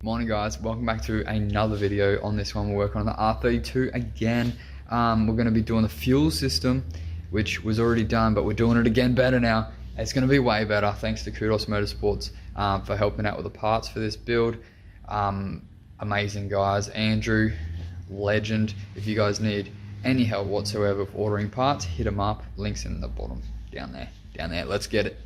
Morning guys, welcome back to another video. On this one we're working on the R32 again. We're going to be doing the fuel system, which was already done, but we're doing it again better now. It's going to be way better thanks to Kudos Motorsports for helping out with the parts for this build. Amazing guys. Andrew, legend. If you guys need any help whatsoever with ordering parts, hit them up. Links in the bottom down there. Let's get it.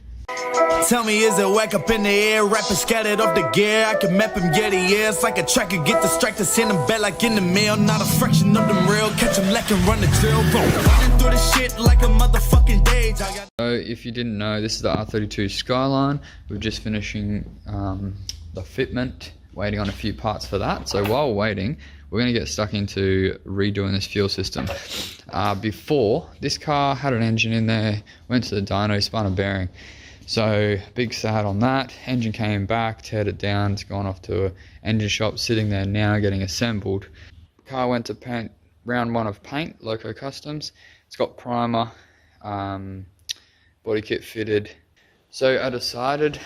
Tell me, is it whack up in the air? Rapping scattered off the gear. I can map him, get the air. It's like a tracker, get distracted, send him back like in the mail. Not a fraction of them real. Catch him lacking, run the drill. Running through the shit like a motherfucking dage. So, if you didn't know, this is the R32 Skyline. We're just finishing the fitment, waiting on a few parts for that. So, while waiting, we're going to get stuck into redoing this fuel system. Before, this car had an engine in there, went to the dyno, spun a bearing. So big sad on that. Engine came back, teared it down. It's gone off to an engine shop, sitting there now getting assembled. Car went to paint, round one of paint, Loco Customs. It's got primer, body kit fitted. So I decided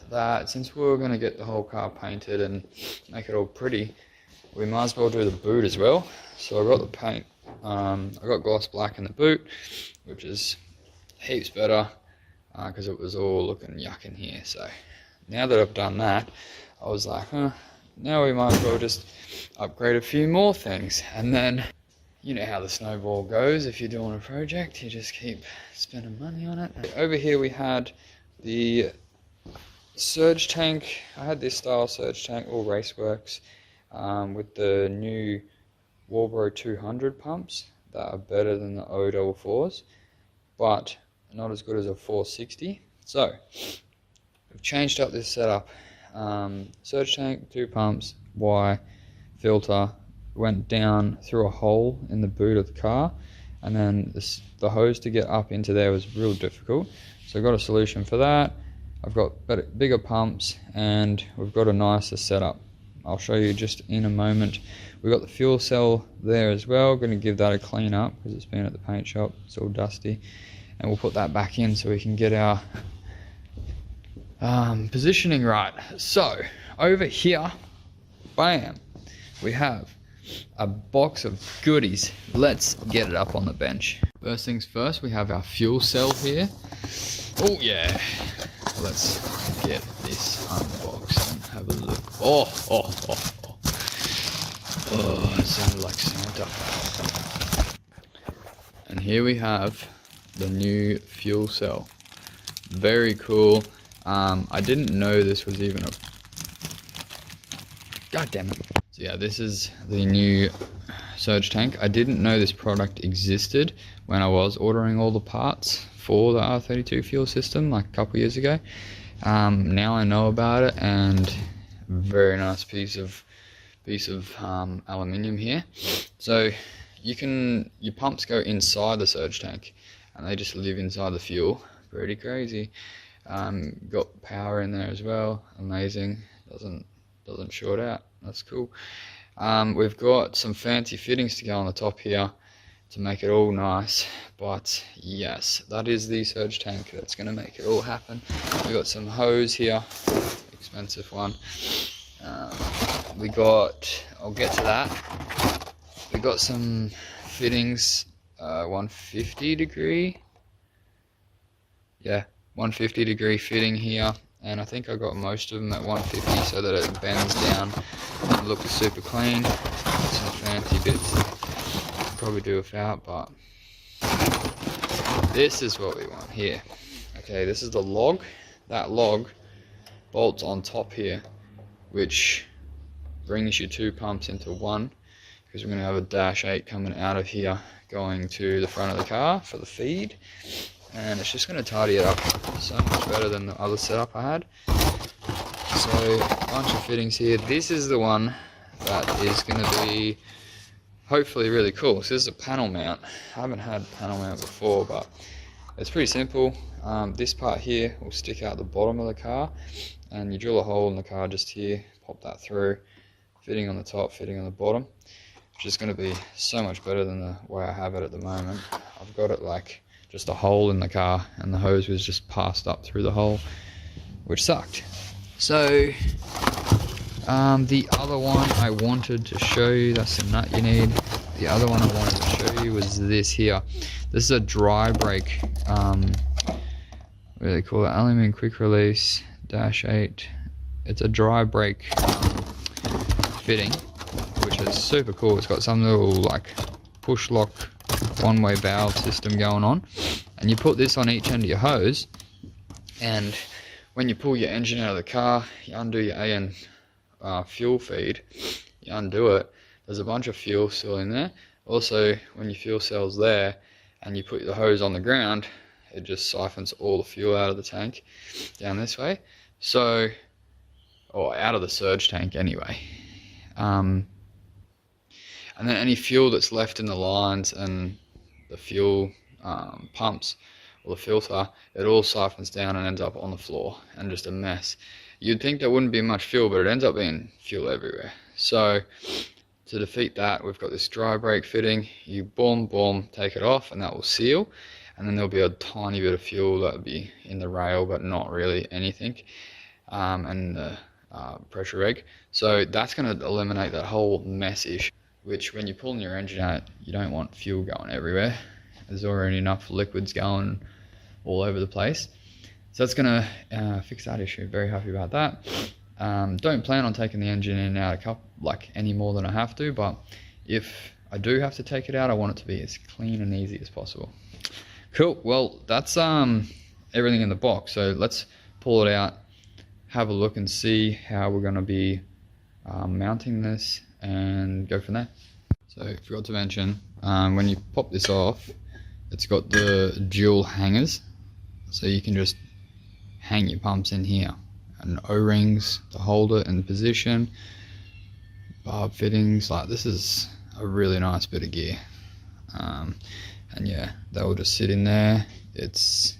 that since we were going to get the whole car painted and make it all pretty, we might as well do the boot as well. So I got the paint. I got gloss black in the boot, which is heaps better, because it was all looking yuck in here. So now that I've done that, I was like, now we might as well just upgrade a few more things. And then, you know how the snowball goes. If you're doing a project, you just keep spending money on it. Over here we had the surge tank. I had this style surge tank, all Raceworks, with the new Walbro 200 pumps that are better than the O44s, but not as good as a 460. So we've changed up this setup. Surge tank, 2 pumps, Y filter, went down through a hole in the boot of the car, and then the hose to get up into there was real difficult. So I got a solution for that. I've got bigger pumps, and we've got a nicer setup. I'll show you just in a moment. We've got the fuel cell there as well. Going to give that a clean up because it's been at the paint shop. It's all dusty. And we'll put that back in so we can get our positioning right. So over here, bam, we have a box of goodies. Let's get it up on the bench. First things first, we have our fuel cell here. Oh yeah, let's get this unboxed and have a look. Oh, it sounded like Santa. And here we have the new fuel cell. Very cool. I didn't know this was even a... God damn it. So yeah, this is the new surge tank. I didn't know this product existed when I was ordering all the parts for the R32 fuel system like a couple years ago. Now I know about it, and very nice piece of aluminium here. So your pumps go inside the surge tank, and they just live inside the fuel. Pretty crazy. Got power in there as well. Amazing. Doesn't short out. That's cool. We've got some fancy fittings to go on the top here to make it all nice. But yes, that is the surge tank that's going to make it all happen. We've got some hose here. Expensive one. I'll get to that. We got some fittings. 150 degree, yeah, 150 degree fitting here, and I think I got most of them at 150 so that it bends down and looks super clean. Some fancy bits, probably do without, but this is what we want here. Okay, this is the log. That log bolts on top here, which brings your 2 pumps into one, because we're going to have a dash 8 coming out of here going to the front of the car for the feed, and it's just going to tidy it up so much better than the other setup I had. So a bunch of fittings here. This is the one that is going to be hopefully really cool. So this is a panel mount. I haven't had panel mount before, but it's pretty simple. This part here will stick out the bottom of the car, and you drill a hole in the car just here, pop that through, fitting on the top, fitting on the bottom, which is going to be so much better than the way I have it at the moment. I've got it like just a hole in the car, and the hose was just passed up through the hole, which sucked. So The other one I wanted to show you, that's the nut you need. The other one I wanted to show you was this here. This is a dry brake, what do they call it? Aluminum quick release -8. It's a dry brake fitting, which is super cool. It's got some little like push lock one-way valve system going on, and you put this on each end of your hose, and when you pull your engine out of the car, you undo your AN fuel feed, you undo it, there's a bunch of fuel still in there. Also, when your fuel cell's there and you put the hose on the ground, it just siphons all the fuel out of the tank down this way, so, or out of the surge tank anyway. And then any fuel that's left in the lines and the fuel pumps or the filter, it all siphons down and ends up on the floor and just a mess. You'd think there wouldn't be much fuel, but it ends up being fuel everywhere. So to defeat that, we've got this dry brake fitting. You boom, take it off, and that will seal. And then there'll be a tiny bit of fuel that'll be in the rail, but not really anything. And the pressure reg. So that's going to eliminate that whole mess issue, which when you're pulling your engine out, you don't want fuel going everywhere. There's already enough liquids going all over the place. So that's going to fix that issue. Very happy about that. Don't plan on taking the engine in and out like any more than I have to, but if I do have to take it out, I want it to be as clean and easy as possible. Cool. Well, that's everything in the box. So let's pull it out, have a look and see how we're going to be mounting this and go from there. So I forgot to mention, when you pop this off, it's got the dual hangers, so you can just hang your pumps in here, and O-rings to hold it in position, barb fittings. Like, this is a really nice bit of gear, and yeah, they will just sit in there. It's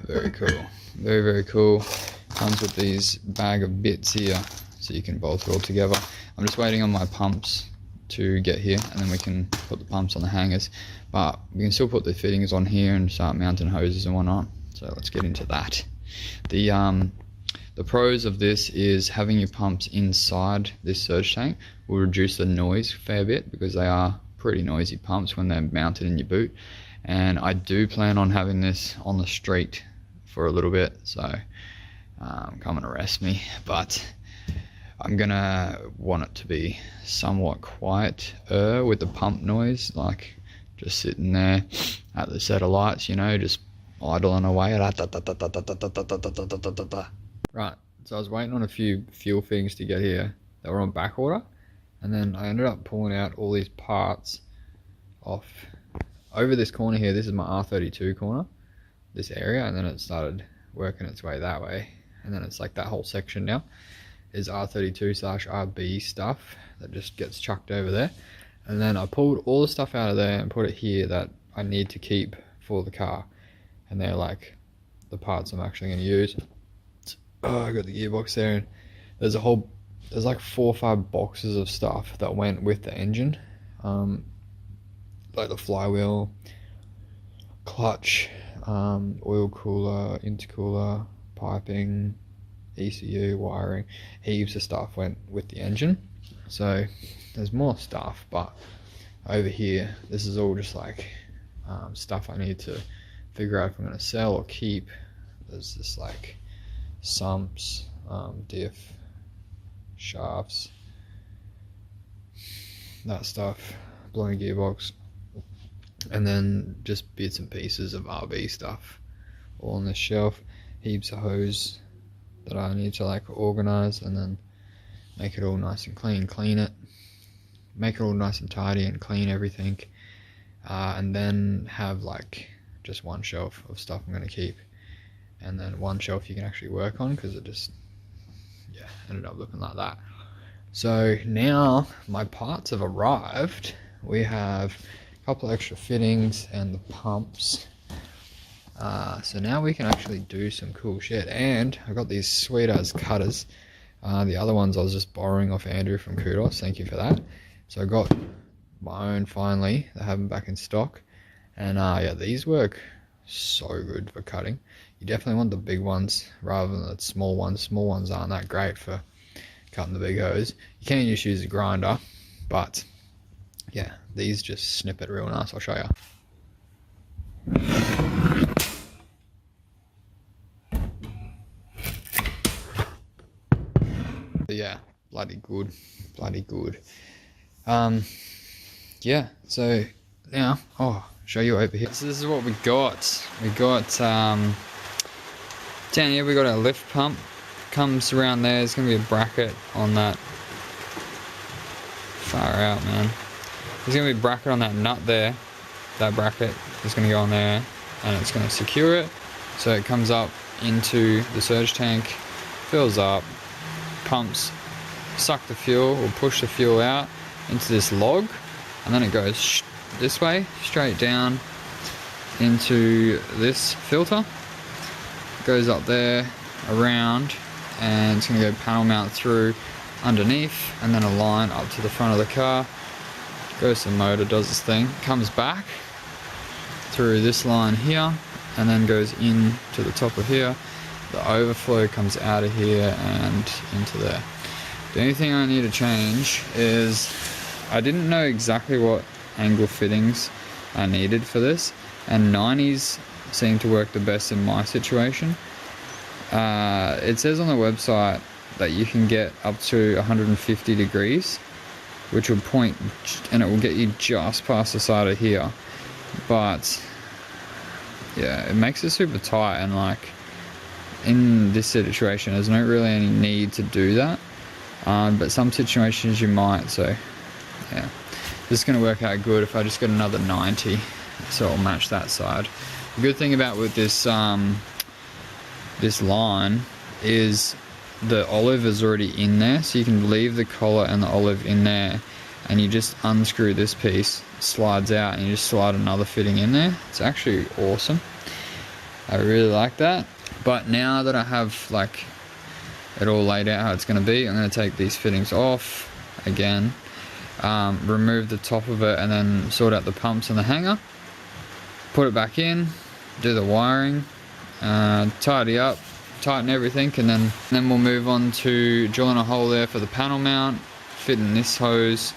very cool, very cool. Comes with these bag of bits here, so you can bolt it all together. I'm just waiting on my pumps to get here, and then we can put the pumps on the hangers, but we can still put the fittings on here and start mounting hoses and whatnot. So let's get into that. The pros of this is having your pumps inside this surge tank will reduce the noise a fair bit, because they are pretty noisy pumps when they're mounted in your boot. And I do plan on having this on the street for a little bit, so come and arrest me, but I'm gonna want it to be somewhat quiet with the pump noise, like just sitting there at the set of lights, you know, just idling away. Right, so I was waiting on a few fuel things to get here that were on back order, and then I ended up pulling out all these parts off over this corner here. This is my R32 corner, this area, and then it started working its way that way, and then it's like that whole section now is R32/RB stuff that just gets chucked over there. And then I pulled all the stuff out of there and put it here that I need to keep for the car, and they're like the parts I'm actually going to use. Oh, I got the gearbox there, and there's like 4 or 5 boxes of stuff that went with the engine, like the flywheel, clutch, oil cooler, intercooler, piping, ECU, wiring, heaps of stuff went with the engine. So there's more stuff, but over here, this is all just like stuff I need to figure out if I'm going to sell or keep. There's this like sumps, diff, shafts, that stuff, blown gearbox, and then just bits and pieces of RB stuff all on this shelf. Heaps of hose that I need to like organize, and then make it all nice and clean it, make it all nice and tidy and clean everything, and then have like just one shelf of stuff I'm going to keep, and then one shelf you can actually work on, because it just, yeah, ended up looking like that. So now my parts have arrived. We have a couple of extra fittings and the pumps. So now we can actually do some cool shit, and I got these sweet as cutters. The other ones I was just borrowing off Andrew from Kudos, thank you for that. So I got my own finally, they have them back in stock, and yeah, these work so good for cutting. You definitely want the big ones rather than the small ones. Small ones aren't that great for cutting the big hose. You can just use a grinder, but yeah, these just snip it real nice. I'll show you. But yeah, bloody good. Yeah, so now show you over here. So this is what we got. We got down here we got our lift pump. Comes around there. There's gonna be a bracket on that. Far out, man. There's gonna be a bracket on that nut there. That bracket is gonna go on there, and it's gonna secure it. So it comes up into the surge tank, fills up, pumps, suck the fuel or push the fuel out into this log, and then it goes this way straight down into this filter. It goes up there, around, and it's going to go panel mount through underneath, and then a line up to the front of the car. Goes to the motor, does its thing, comes back through this line here, and then goes in to the top of here. The overflow comes out of here and into there. The only thing I need to change is I didn't know exactly what angle fittings I needed for this, and 90s seem to work the best in my situation. It says on the website that you can get up to 150 degrees, which will point, and it will get you just past the side of here. But yeah, it makes it super tight, and like in this situation there's not really any need to do that, but some situations you might. So yeah, this is going to work out good if I just get another 90, so it'll match that side. The good thing about with this this line is the olive is already in there, so you can leave the collar and the olive in there, and you just unscrew this piece, slides out, and you just slide another fitting in there. It's actually awesome. I really like that. But now that I have like it all laid out how it's going to be, I'm going to take these fittings off again, remove the top of it, and then sort out the pumps and the hanger, put it back in, do the wiring, tidy up, tighten everything, and then we'll move on to drilling a hole there for the panel mount, fitting this hose.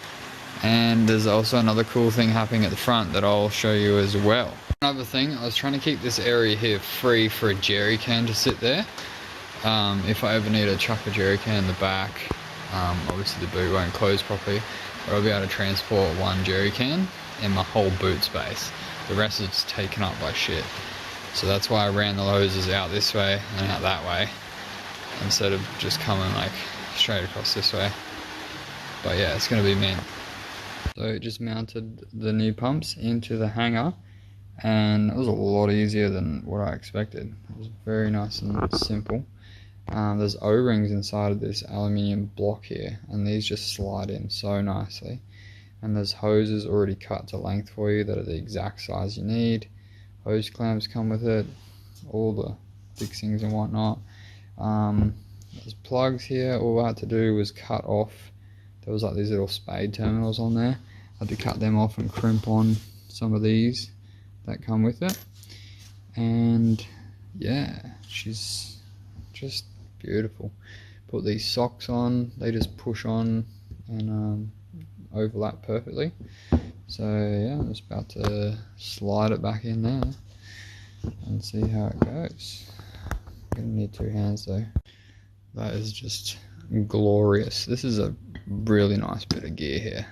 And there's also another cool thing happening at the front that I'll show you as well. Another thing, I was trying to keep this area here free for a jerry can to sit there. If I ever need to chuck a jerry can in the back, obviously the boot won't close properly, but I'll be able to transport one jerry can in my whole boot space. The rest is just taken up by shit. So that's why I ran the hoses out this way and out that way, instead of just coming like straight across this way. But yeah, it's going to be mint. So just mounted the new pumps into the hanger, and it was a lot easier than what I expected. It was very nice and simple. There's O-rings inside of this aluminium block here, and these just slide in so nicely. And there's hoses already cut to length for you that are the exact size you need. Hose clamps come with it, all the fixings and whatnot. There's plugs here. All I had to do was cut off, there was like these little spade terminals on there. I had to cut them off and crimp on some of these that come with it. And yeah, she's just beautiful. Put these socks on, they just push on and overlap perfectly. So yeah, I'm just about to slide it back in there and see how it goes. I'm gonna need two hands though. That is just glorious. This is a really nice bit of gear here.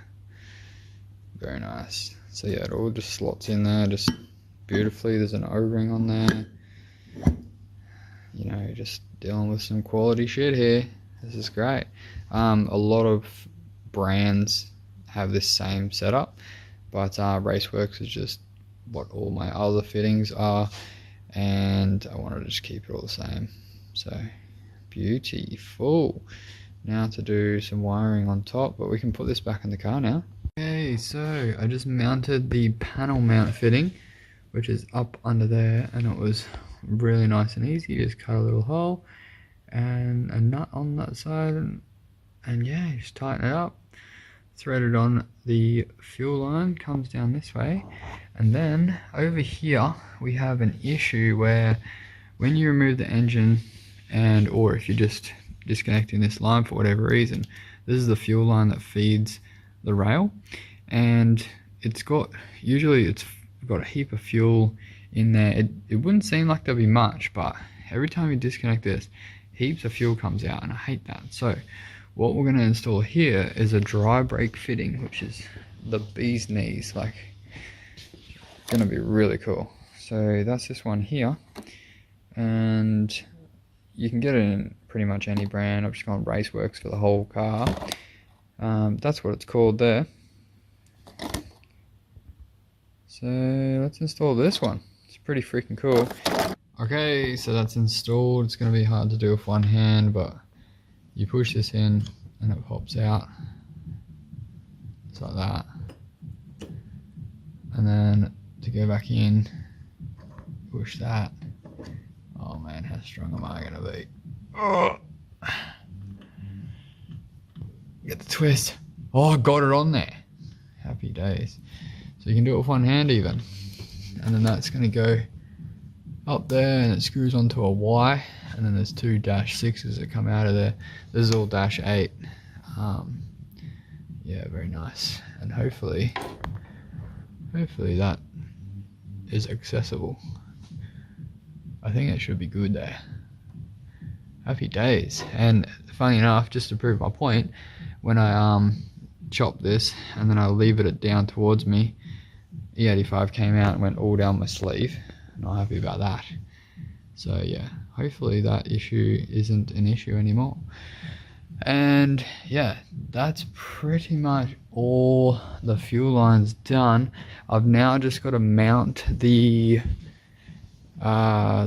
Very nice. So yeah, it all just slots in there just beautifully. There's an O-ring on there. You know, just dealing with some quality shit here. This is great. A lot of brands have this same setup, but Raceworks is just what all my other fittings are, and I wanted to just keep it all the same. So beautiful. Now to do some wiring on top, but we can put this back in the car now. Okay, so I just mounted the panel mount fitting, which is up under there, and it was really nice and easy. You just cut a little hole and a nut on that side, and yeah, just tighten it up. threaded on the fuel line, comes down this way, and then over here we have an issue where when you remove the engine, and or if you're just disconnecting this line for whatever reason, this is the fuel line that feeds the rail, and it's got a heap of fuel in there. It wouldn't seem like there'll be much, but every time you disconnect this, heaps of fuel comes out, and I hate that. So what we're going to install here is a dry brake fitting, which is the bee's knees, like going to be really cool. So that's this one here, and you can get it in pretty much any brand. I've just gone Raceworks for the whole car. That's what it's called there. So let's install this one. It's pretty freaking cool. Okay, so that's installed. It's going to be hard to do with one hand, but you push this in and it pops out. It's like that. And then to go back in, push that. Oh man, how strong am I going to be? Oh. Get the twist. Oh, I got it on there. Happy days. So you can do it with one hand even. And then that's going to go up there and it screws onto a Y. And then there's two -6s that come out of there. This is all -8. Yeah, very nice. And hopefully that is accessible. I think it should be good there. Happy days. And funny enough, just to prove my point, when I chop this and then I levered it down towards me, E85 came out and went all down my sleeve. Not happy about that. So yeah, hopefully that issue isn't an issue anymore. And yeah, that's pretty much all the fuel lines done. I've now just got to mount the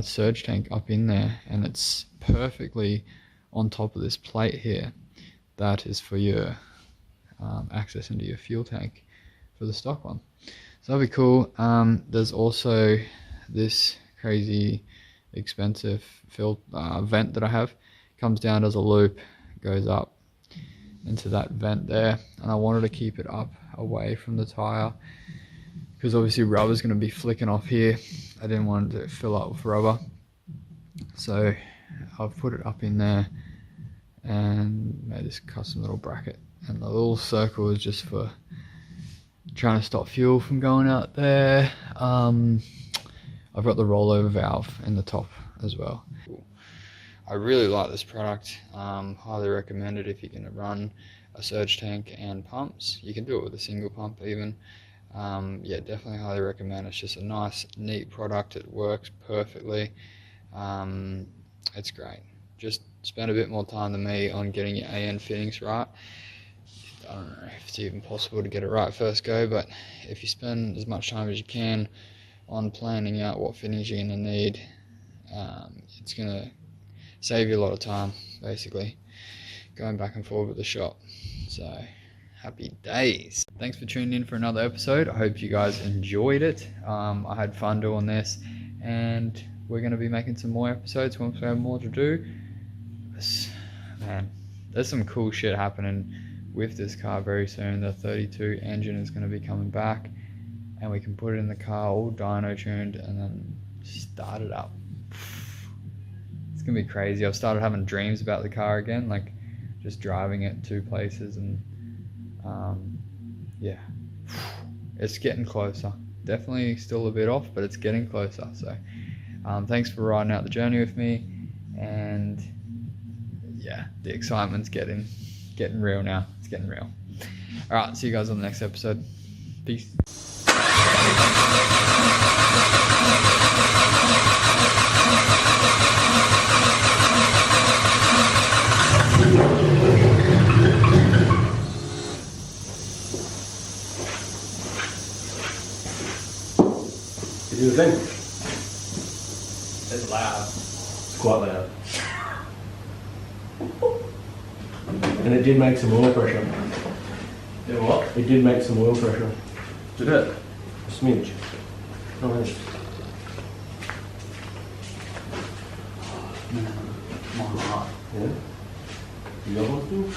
surge tank up in there, and it's perfectly on top of this plate here. That is for your access into your fuel tank for the stock one. So that'll be cool. There's also this crazy expensive vent that I have. Comes down as a loop, goes up into that vent there, and I wanted to keep it up away from the tire because obviously rubber's going to be flicking off here. I didn't want it to fill up with rubber, so I've put it up in there and made this custom little bracket, and the little circle is just for trying to stop fuel from going out there. I've got the rollover valve in the top as well. I really like this product. Highly recommend it if you're going to run a surge tank and pumps. You can do it with a single pump even. Yeah, definitely highly recommend. It's just a nice, neat product. It works perfectly. It's great. Just spend a bit more time than me on getting your AN fittings right. I don't know if it's even possible to get it right first go, but if you spend as much time as you can on planning out what fittings you're going to need, it's going to save you a lot of time, basically, going back and forth with the shop. So, happy days. Thanks for tuning in for another episode. I hope you guys enjoyed it. I had fun doing this, and we're going to be making some more episodes once we have more to do. Man, there's some cool shit happening with this car very soon. The 32 engine is going to be coming back, and we can put it in the car all dyno tuned and then start it up. It's going to be crazy. I've started having dreams about the car again, like just driving it to places, and yeah, it's getting closer. Definitely still a bit off, but it's getting closer. So thanks for riding out the journey with me, and yeah, the excitement's getting real now. It's getting real. All right, see you guys on the next episode. Peace. You do the thing. It's loud. It's quite loud. And it did make some oil pressure. Do what? It did make some oil pressure. Did it? A smidge. Oh, yeah. My heart. Yeah? You got one too?